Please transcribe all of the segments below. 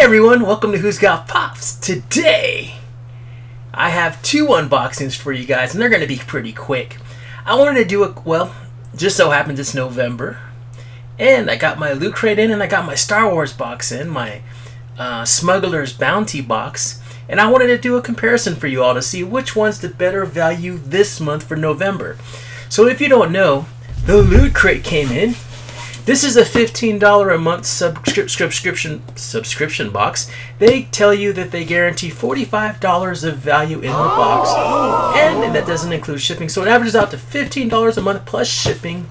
everyone, welcome to Who's Got Pops. Today, I have two unboxings for you guys, and they're going to be pretty quick. I wanted to do a, well, just so happens it's November, and I got my LootCrate in, and I got my Star Wars box in, my Smugglers Bounty box, and I wanted to do a comparison for you all to see which one's the better value this month for November. So if you don't know, the LootCrate came in. This is a $15 a month subscription box. They tell you that they guarantee $45 of value in the box, and that doesn't include shipping. So it averages out to $15 a month plus shipping.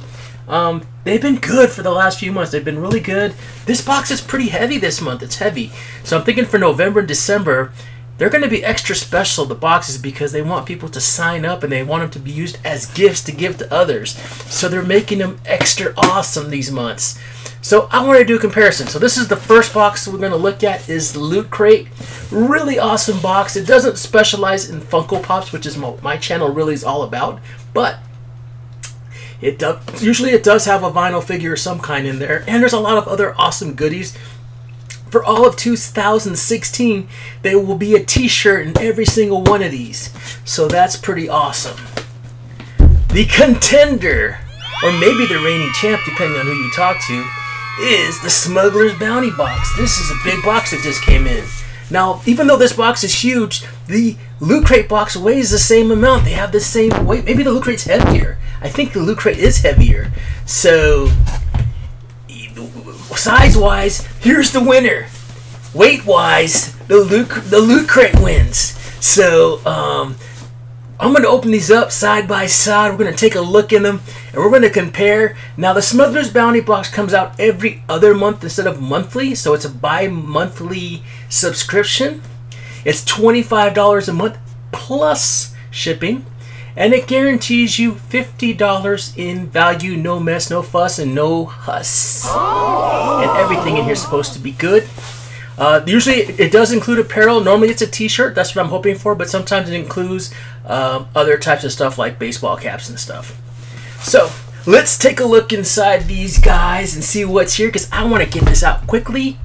They've been good for the last few months. They've been really good. This box is pretty heavy this month. It's heavy. So I'm thinking for November and December, they're going to be extra special, the boxes, because they want people to sign up and they want them to be used as gifts to give to others. So they're making them extra awesome these months. So I want to do a comparison. So this is the first box we're going to look at, is the LootCrate. Really awesome box. It doesn't specialize in Funko Pops, which is my channel really is all about, but usually it does have a vinyl figure of some kind in there, and there's a lot of other awesome goodies. For all of 2016, there will be a t-shirt in every single one of these. So that's pretty awesome. The contender, or maybe the reigning champ, depending on who you talk to, is the Smuggler's Bounty box. This is a big box that just came in. Now, even though this box is huge, the LootCrate box weighs the same amount. They have the same weight. Maybe the LootCrate's heavier. I think the LootCrate is heavier. So size-wise, here's the winner. Weight-wise, the LootCrate wins. So I'm going to open these up side by side. We're going to take a look in them, and we're going to compare. Now, the Smuggler's Bounty box comes out every other month instead of monthly, so it's a bi-monthly subscription. It's $25 a month plus shipping, and it guarantees you $50 in value, no mess, no fuss, and no huss. And everything in here is supposed to be good. Usually it does include apparel. Normally it's a t-shirt. That's what I'm hoping for, but sometimes it includes other types of stuff like baseball caps and stuff. So let's take a look inside these guys and see what's here, because I want to get this out quickly,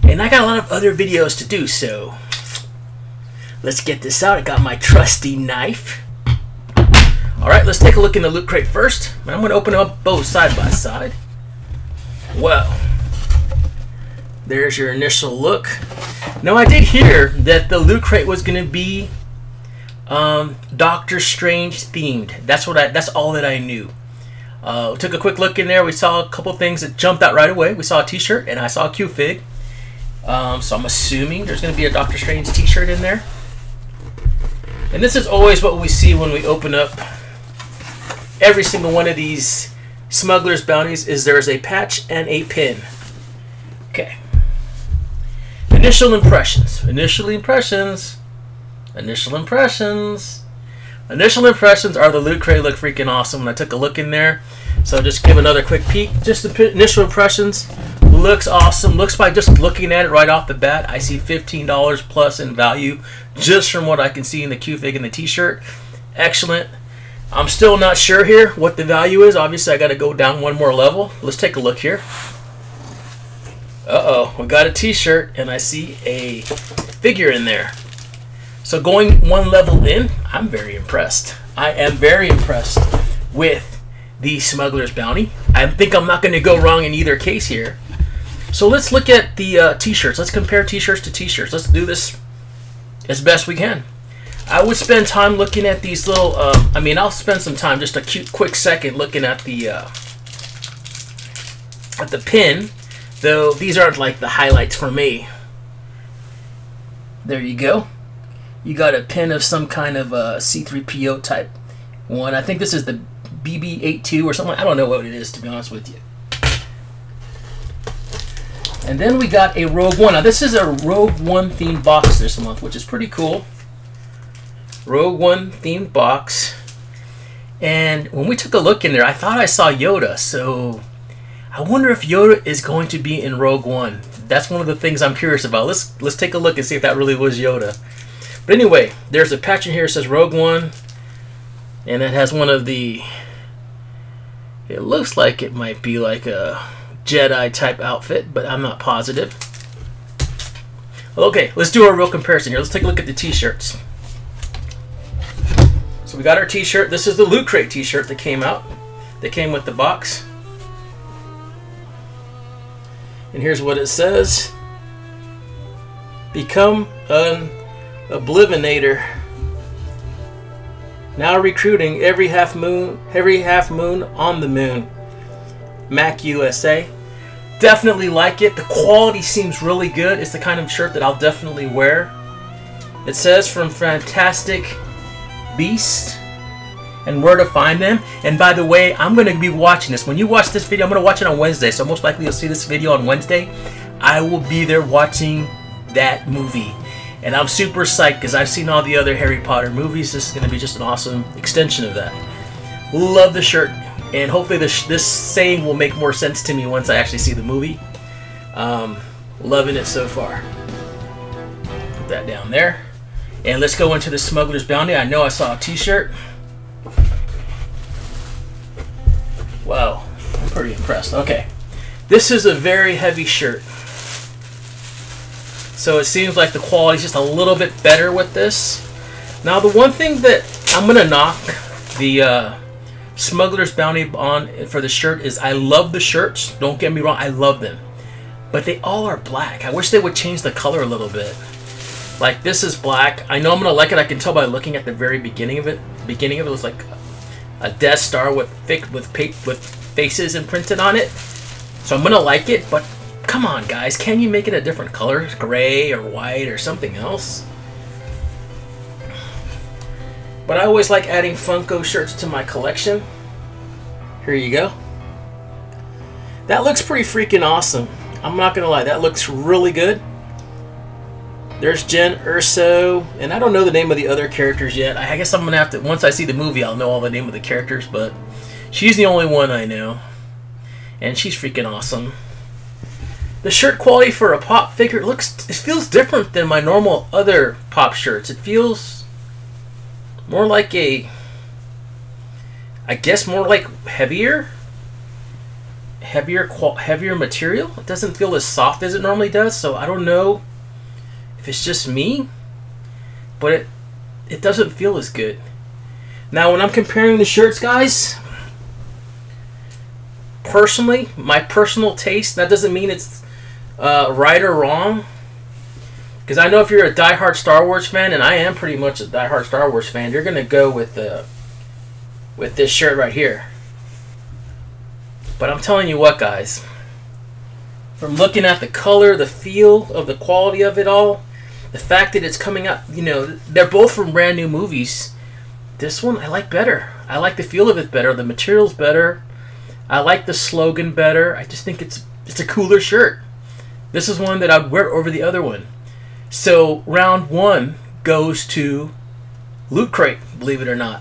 and I got a lot of other videos to do. So let's get this out. I got my trusty knife. Alright, let's take a look in the LootCrate first. I'm going to open them up both side by side. Well, there's your initial look. Now, I did hear that the LootCrate was going to be Doctor Strange themed. That's all that I knew. Took a quick look in there. We saw a couple things that jumped out right away. We saw a t-shirt and I saw a Q-Fig. So I'm assuming there's going to be a Doctor Strange t-shirt in there. And this is always what we see when we open up every single one of these Smuggler's Bounties, is there's a patch and a pin. Okay. Initial impressions. Initial impressions are the LootCrate look freaking awesome when I took a look in there. So just give another quick peek. Just the initial impressions. Looks awesome. Looks by just looking at it right off the bat, I see $15 plus in value just from what I can see in the Q-Fig and the t-shirt. Excellent. I'm still not sure here what the value is. Obviously, I got to go down one more level. Let's take a look here. Uh-oh, we got a t-shirt and I see a figure in there. So going one level in, I'm very impressed. I am very impressed with the Smuggler's Bounty. I think I'm not going to go wrong in either case here. So let's look at the t-shirts. Let's compare t-shirts to t-shirts. Let's do this as best we can. I would spend time looking at these little, I'll spend some time, just a quick second, looking at the pin, though these aren't like the highlights for me. There you go. You got a pin of some kind of C3PO type one. I think this is the BB-82 or something. I don't know what it is, to be honest with you. And then we got a Rogue One. Now this is a Rogue One themed box this month, which is pretty cool. Rogue One themed box. And when we took a look in there, I thought I saw Yoda. So I wonder if Yoda is going to be in Rogue One. That's one of the things I'm curious about. Let's take a look and see if that really was Yoda. But anyway, there's a patch in here that says Rogue One. And it has one of the... It looks like it might be like a Jedi type outfit, but I'm not positive. Okay, let's do our real comparison here. Let's take a look at the t-shirts. So we got our t-shirt. This is the Loot Crate t-shirt that came out. That came with the box. And here's what it says. Become an Oblivionator. Now recruiting every half moon on the moon. Mac USA. Definitely like it. The quality seems really good. It's the kind of shirt that I'll definitely wear. It says from Fantastic Beasts and where to find them. And by the way, I'm going to be watching this. When you watch this video, I'm going to watch it on Wednesday. So most likely you'll see this video on Wednesday. I will be there watching that movie. And I'm super psyched because I've seen all the other Harry Potter movies. This is going to be just an awesome extension of that. Love the shirt. And hopefully this saying will make more sense to me once I actually see the movie. Loving it so far. Put that down there. And let's go into the Smuggler's Bounty. I know I saw a t-shirt. Wow, I'm pretty impressed. Okay. This is a very heavy shirt. So it seems like the quality is just a little bit better with this. Now the one thing that I'm going to knock the Smuggler's Bounty on for the shirt is I love the shirts. Don't get me wrong, I love them. But they all are black. I wish they would change the color a little bit. Like this is black. I know I'm gonna like it. I can tell by looking at the very beginning of it. The beginning of it was like a Death Star with faces imprinted on it. So I'm gonna like it. But come on, guys, can you make it a different color, gray or white or something else? But I always like adding Funko shirts to my collection. Here you go. That looks pretty freaking awesome. I'm not gonna lie, that looks really good. There's Jen Erso, and I don't know the name of the other characters yet. I guess I'm gonna have to, once I see the movie, I'll know all the name of the characters, but she's the only one I know. And she's freaking awesome. The shirt quality for a pop figure, it feels different than my normal other pop shirts. It feels more like I guess more like heavier material. It doesn't feel as soft as it normally does, so I don't know if it's just me, but it doesn't feel as good. Now when I'm comparing the shirts, guys, personally, my personal taste, that doesn't mean it's right or wrong. Because I know if you're a diehard Star Wars fan, and I am pretty much a diehard Star Wars fan, you're going to go with this shirt right here. But I'm telling you what, guys. From looking at the color, the feel of the quality of it all, the fact that it's coming out, you know, they're both from brand new movies. This one I like better. I like the feel of it better. The material's better. I like the slogan better. I just think it's a cooler shirt. This is one that I'd wear over the other one. So round one goes to Loot Crate, believe it or not.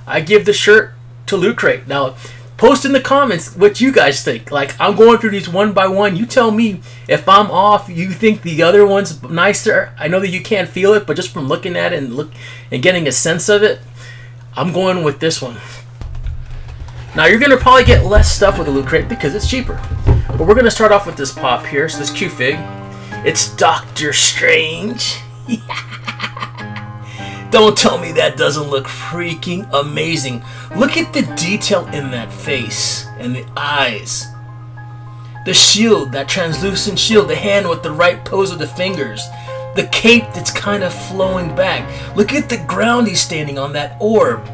I give the shirt to Loot Crate. Now, post in the comments what you guys think. Like, I'm going through these one by one. You tell me if I'm off. You think the other one's nicer. I know that you can't feel it, but just from looking at it and getting a sense of it, I'm going with this one. Now, you're going to probably get less stuff with the Loot Crate because it's cheaper. But we're going to start off with this pop here. So this Q-Fig. It's Doctor Strange. Don't tell me that doesn't look freaking amazing. Look at the detail in that face and the eyes. The shield, that translucent shield, the hand with the right pose of the fingers. The cape that's kind of flowing back. Look at the ground he's standing on, that orb.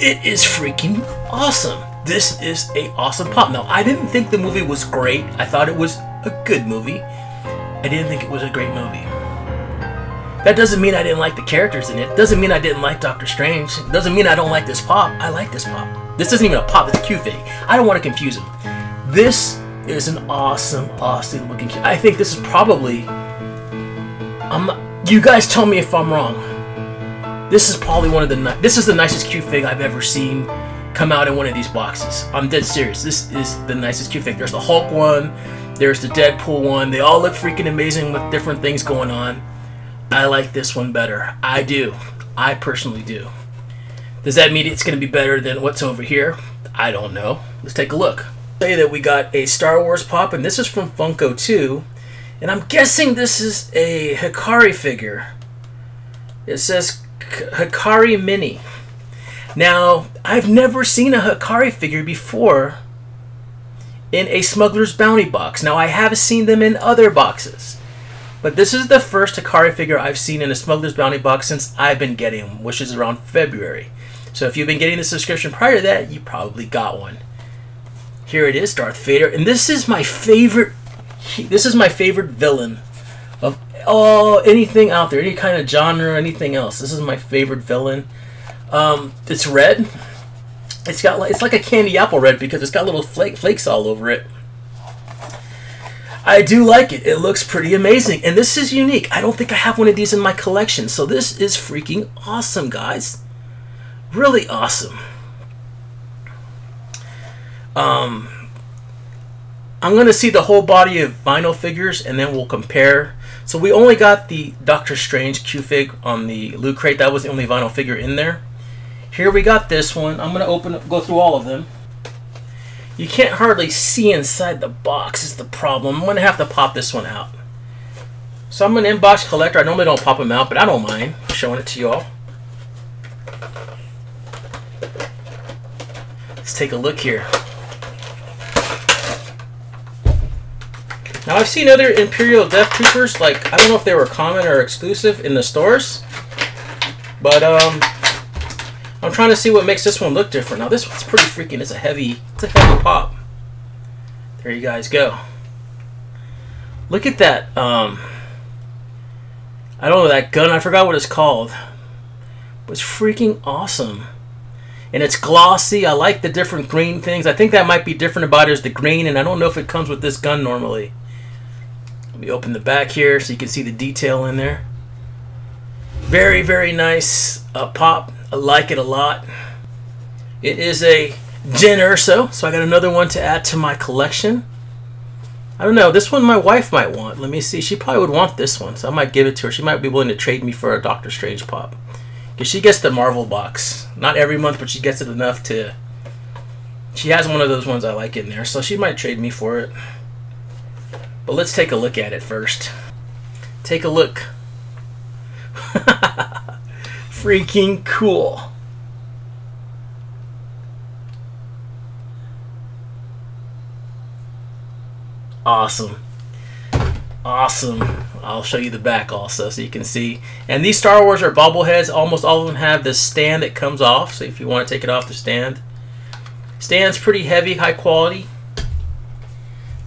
It is freaking awesome. This is a awesome pop. Now, I didn't think the movie was great. I thought it was a good movie. I didn't think it was a great movie. That doesn't mean I didn't like the characters in it. Doesn't mean I didn't like Doctor Strange. Doesn't mean I don't like this pop. I like this pop. This isn't even a pop. It's a Q-Fig. I don't want to confuse them. This is an awesome, awesome looking Q. I think this is probably... you guys tell me if I'm wrong. This is probably one of the... This is the nicest Q-Fig I've ever seen come out in one of these boxes. I'm dead serious. This is the nicest Q-Fig. There's the Hulk one. There's the Deadpool one. They all look freaking amazing with different things going on. I like this one better. I do. I personally do. Does that mean it's going to be better than what's over here? I don't know. Let's take a look. Say that we got a Star Wars pop, and this is from Funko too. And I'm guessing this is a Hikari figure. It says Hikari Mini. Now, I've never seen a Hikari figure before in a Smuggler's Bounty box. Now, I have seen them in other boxes. But this is the first Hikari figure I've seen in a Smuggler's Bounty box since I've been getting them, which is around February. So if you've been getting the subscription prior to that, you probably got one. Here it is, Darth Vader. And this is my favorite. This is my favorite villain of anything out there, any kind of genre, anything else. This is my favorite villain. It's red. It's like a candy apple red because it's got little flakes all over it. I do like it. It looks pretty amazing, and this is unique. I don't think I have one of these in my collection, so this is freaking awesome, guys. Really awesome. I'm going to see the whole body of vinyl figures, and then we'll compare. So we only got the Doctor Strange Q-Fig on the Loot Crate. That was the only vinyl figure in there. Here we got this one. I'm going to go through all of them. You can't hardly see inside the box is the problem. I'm going to have to pop this one out. So I'm an inbox collector. I normally don't pop them out, but I don't mind showing it to you all. Let's take a look here. Now I've seen other Imperial Death Troopers, like I don't know if they were common or exclusive in the stores, but I'm trying to see what makes this one look different. Now this one's pretty freaking. It's a heavy pop. There you guys go. Look at that. I don't know that gun. I forgot what it's called. But it's freaking awesome. And it's glossy. I like the different green things. I think that might be different about it is the green, and I don't know if it comes with this gun normally. Let me open the back here so you can see the detail in there. Very, very nice pop. I like it a lot. It is a Jyn Erso, so I got another one to add to my collection. I don't know. This one my wife might want. Let me see. She probably would want this one, so I might give it to her. She might be willing to trade me for a Doctor Strange pop. Because she gets the Marvel box. Not every month, but she gets it enough to... She has one of those ones I like in there, so she might trade me for it. But let's take a look at it first. Take a look. Freaking cool. Awesome. Awesome. I'll show you the back also so you can see. And these Star Wars are bobbleheads. Almost all of them have this stand that comes off. So if you want to take it off the stand. Stand's pretty heavy, high quality.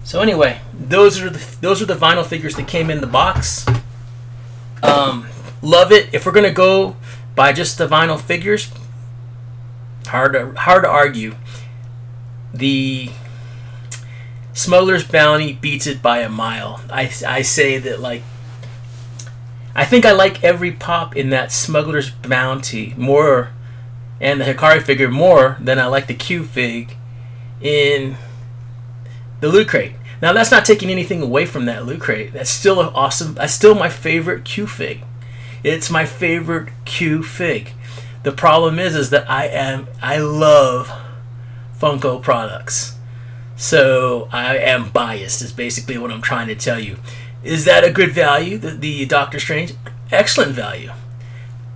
So anyway, those are the vinyl figures that came in the box. Love it. If we're gonna go by just the vinyl figures, hard to argue. The Smuggler's Bounty beats it by a mile. I say that, like, I think I like every pop in that Smuggler's Bounty more, and the Hikari figure more than I like the Q-Fig in the Loot Crate. Now that's not taking anything away from that Loot Crate. That's still awesome. That's still my favorite Q-Fig. It's my favorite Q-Fig. The problem is that I love Funko products. So I am biased is basically what I'm trying to tell you. Is that a good value? The Doctor Strange? Excellent value.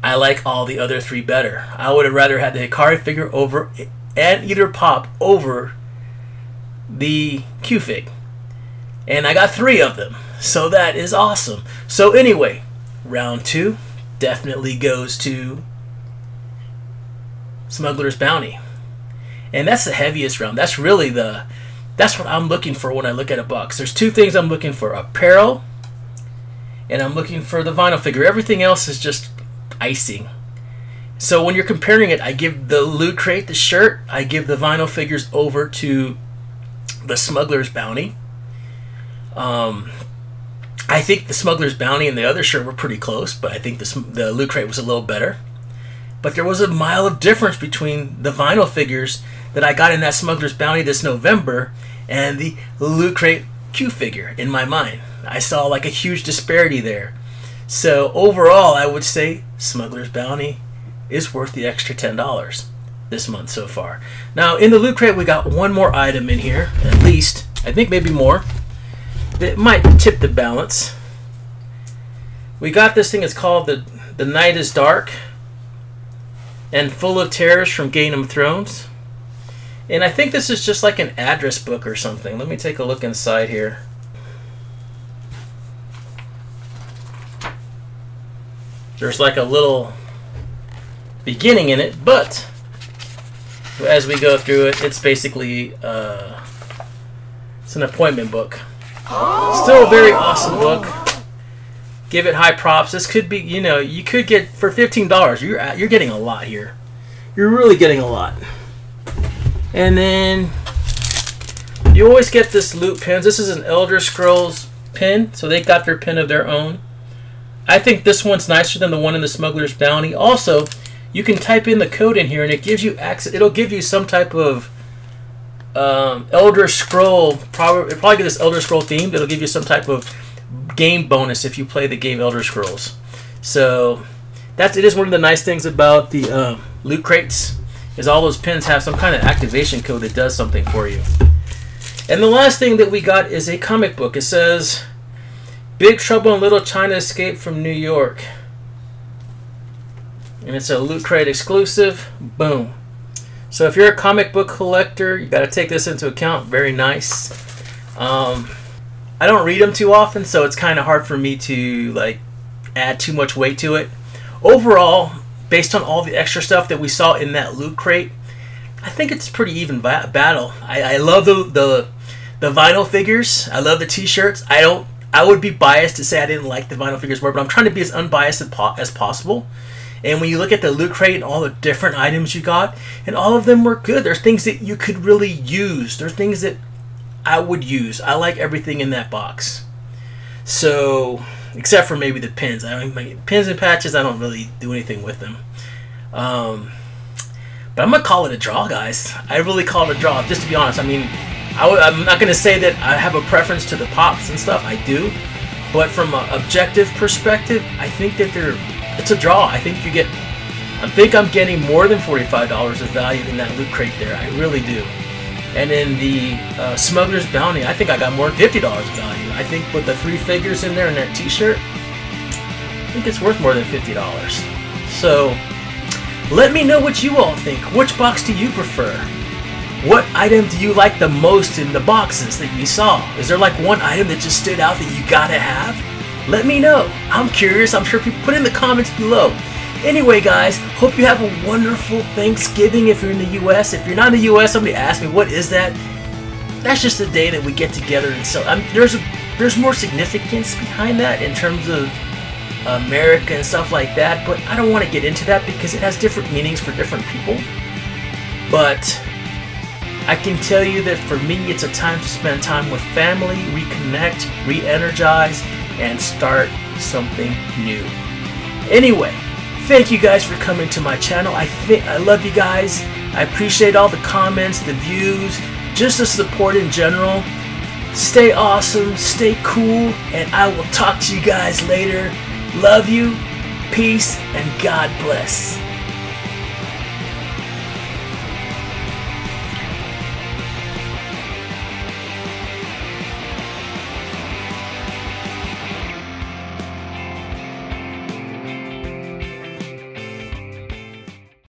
I like all the other three better. I would have rather had the Hikari figure over and either pop over the Q-Fig. And I got 3 of them. So that is awesome. So anyway, round 2 definitely goes to Smuggler's Bounty. And that's the heaviest round. That's really that's what I'm looking for when I look at a box. There's 2 things I'm looking for. Apparel, and I'm looking for the vinyl figure. Everything else is just icing. So when you're comparing it, I give the Loot Crate the shirt. I give the vinyl figures over to the Smuggler's Bounty. I think the Smuggler's Bounty and the other shirt were pretty close, but I think the Loot Crate was a little better. But there was a mile of difference between the vinyl figures that I got in that Smuggler's Bounty this November and the Loot Crate Q figure in my mind. I saw like a huge disparity there. So overall, I would say Smuggler's Bounty is worth the extra $10 this month so far. Now in the Loot Crate, we got one more item in here, at least. I think maybe more. that might tip the balance. We got this thing. It's called The Night is Dark and Full of Terrors from Game of Thrones. And I think this is just like an address book or something. Let me take a look inside here. There's like a little beginning in it, but as we go through it, it's basically it's an appointment book. Still a very awesome book. Give it high props. This could be, you know, you could get for $15. You're getting a lot here. You're really getting a lot. And then you always get this loot pins. This is an Elder Scrolls pin, so they got their pin of their own. I think this one's nicer than the one in the Smuggler's Bounty. Also, you can type in the code in here, and it gives you access. It'll give you some type of Elder Scroll. Probably get this Elder Scroll themed. It'll give you some type of game bonus if you play the game Elder Scrolls. So it is one of the nice things about the loot crates, is all those pins have some kind of activation code that does something for you. And the last thing that we got is a comic book. It says Big Trouble in Little China Escape from New York. And it's a Loot Crate exclusive. Boom. So if you're a comic book collector, you got to take this into account. Very nice. I don't read them too often, so it's kind of hard for me to like add too much weight to it. Overall, based on all the extra stuff that we saw in that Loot Crate, I think it's a pretty even battle. I love the vinyl figures. I love the t-shirts. I would be biased to say I didn't like the vinyl figures more, but I'm trying to be as unbiased as possible. And when you look at the Loot Crate and all the different items you got, and all of them were good. There's things that you could really use. There's things that I would use. I like everything in that box. So, except for maybe the pins. I mean, pins and patches, I don't really do anything with them. But I'm going to call it a draw, guys. I really call it a draw, just to be honest. I mean, I'm not going to say that I have a preference to the pops and stuff. I do. But from an objective perspective, I think that it's a draw. I think I'm getting more than $45 of value in that Loot Crate there. I really do. And in the Smuggler's Bounty, I think I got more than $50 of value. I think with the 3 figures in there and that t-shirt, I think it's worth more than $50. So, let me know what you all think. Which box do you prefer? What item do you like the most in the boxes that you saw? Is there like one item that just stood out that you gotta have? Let me know. I'm curious. I'm sure people put in the comments below. Anyway, guys, hope you have a wonderful Thanksgiving if you're in the U.S. If you're not in the U.S., somebody asked me, what is that? That's just a day that we get together and celebrate. There's more significance behind that in terms of America and stuff like that, but I don't want to get into that because it has different meanings for different people. But I can tell you that for me, it's a time to spend time with family, reconnect, re-energize, and start something new. Anyway, thank you guys for coming to my channel. I love you guys. I appreciate all the comments, the views, just the support in general. Stay awesome, stay cool, and I will talk to you guys later. Love you, peace, and God bless.